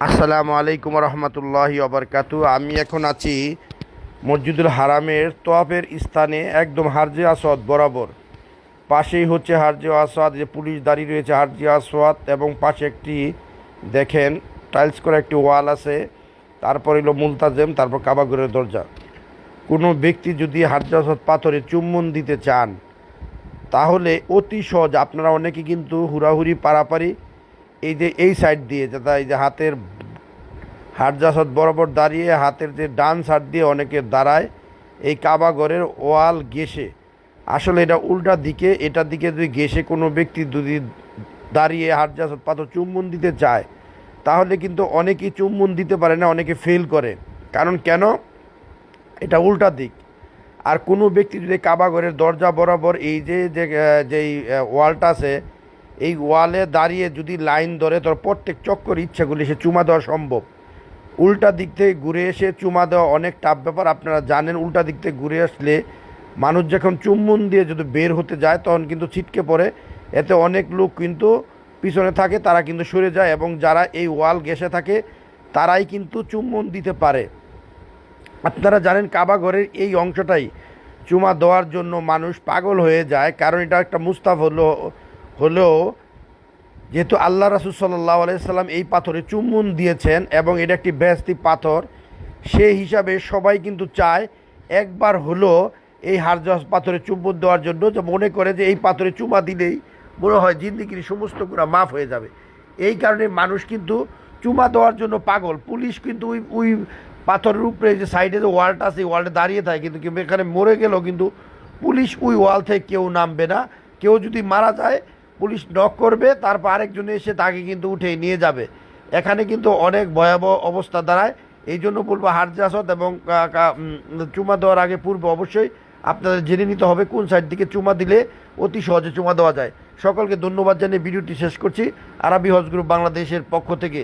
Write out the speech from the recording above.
আসসালামু আলাইকুম রহমতুল্লাহি ওবরকাতু। আমি এখন আছি মসজিদুল হারামের তোয়াফের স্থানে, একদম হারজে আসওয়াদ বরাবর। পাশেই হচ্ছে হারজে আসওয়াদ, যে পুলিশ দাঁড়িয়ে রয়েছে হারজে আসওয়াদ, এবং পাশে একটি দেখেন টাইলস করা একটি ওয়াল আছে। তারপর হলো মুলতাজেম, তারপর কাবাঘরের দরজা। কোনো ব্যক্তি যদি হারজে আসওয়াদ পাথরে চুম্বন দিতে চান তাহলে অতি সহজ। আপনারা অনেকে কিন্তু হুড়াহুড়ি পারাপারি এই যে এই সাইড দিয়ে, যেটা এই যে হাতের হাটজাসাদ বরাবর দাঁড়িয়ে হাতের যে ডান সাইড দিয়ে অনেকে দাঁড়ায় এই কাবা ঘরের ওয়াল ঘেঁষে। আসলে এটা উল্টা দিকে, এটার দিকে যদি ঘেঁষে কোনো ব্যক্তি যদি দাঁড়িয়ে হাটজাসাদ পাথর চুম্বন দিতে চায় তাহলে কিন্তু অনেকেই চুম্বন দিতে পারে না, অনেকে ফেল করে। কারণ কেন? এটা উল্টা দিক। আর কোনো ব্যক্তি যদি কাবা ঘরের দরজা বরাবর এই যে যেই ওয়ালটা আছে এই ওয়ালে দাঁড়িয়ে যদি লাইন ধরে তোর প্রত্যেক চক্কর ইচ্ছাগুলি সে চুমা দেওয়া সম্ভব। উল্টা দিক থেকে ঘুরে এসে চুমা দেওয়া অনেক টাফ ব্যাপার, আপনারা জানেন। উল্টা দিক থেকে ঘুরে আসলে মানুষ যখন চুম্বন দিয়ে যদি বের হতে যায় তখন কিন্তু ছিটকে পড়ে। এতে অনেক লোক কিন্তু পিছনে থাকে, তারা কিন্তু সরে যায়, এবং যারা এই ওয়াল ঘেঁষে থাকে তারাই কিন্তু চুম্বন দিতে পারে। আপনারা জানেন কাবা ঘরের এই অংশটাই চুমা দেওয়ার জন্য মানুষ পাগল হয়ে যায়, কারণ এটা একটা মুস্তাফ হলেও যেহেতু আল্লাহ রাসূল সাল্লাল্লাহু আলাইহি সাল্লাম এই পাথরে চুম্বন দিয়েছেন এবং এটা একটি বেহেশতি পাথর, সেই হিসাবে সবাই কিন্তু চায় একবার হলো এই হারজাস পাথরে চুম্বন দেওয়ার জন্য, যে মনে করে যে এই পাথরে চুমা দিলেই মনে হয় জিন্দিগির সমস্ত গুনাহ মাফ হয়ে যাবে। এই কারণে মানুষ কিন্তু চুমা দেওয়ার জন্য পাগল। পুলিশ কিন্তু ওই ওই পাথরের উপরে যে সাইডে যে ওয়ালটা আছে এই ওয়ালটা দাঁড়িয়ে থাকে, কিন্তু কেউ এখানে মরে গেলেও কিন্তু পুলিশ ওই ওয়াল থেকে কেউ নামবে না। কেউ যদি মারা যায় পুলিশ নক করবে, তারপর আরেকজন এসে তাকে কিন্তু উঠে নিয়ে যাবে। এখানে কিন্তু অনেক ভয়াবহ অবস্থা দাঁড়ায়। এই জন্য বলবো হারজে আসওয়াদ এবং চুমা দেওয়ার আগে পূর্বে অবশ্যই আপনাদের জেনে নিতে হবে কোন সাইড থেকে চুমা দিলে অতি সহজে চুমা দেওয়া যায়। সকলকে ধন্যবাদ জানিয়ে ভিডিওটি শেষ করছি। আরবি হজ গ্রুপ বাংলাদেশের পক্ষ থেকে।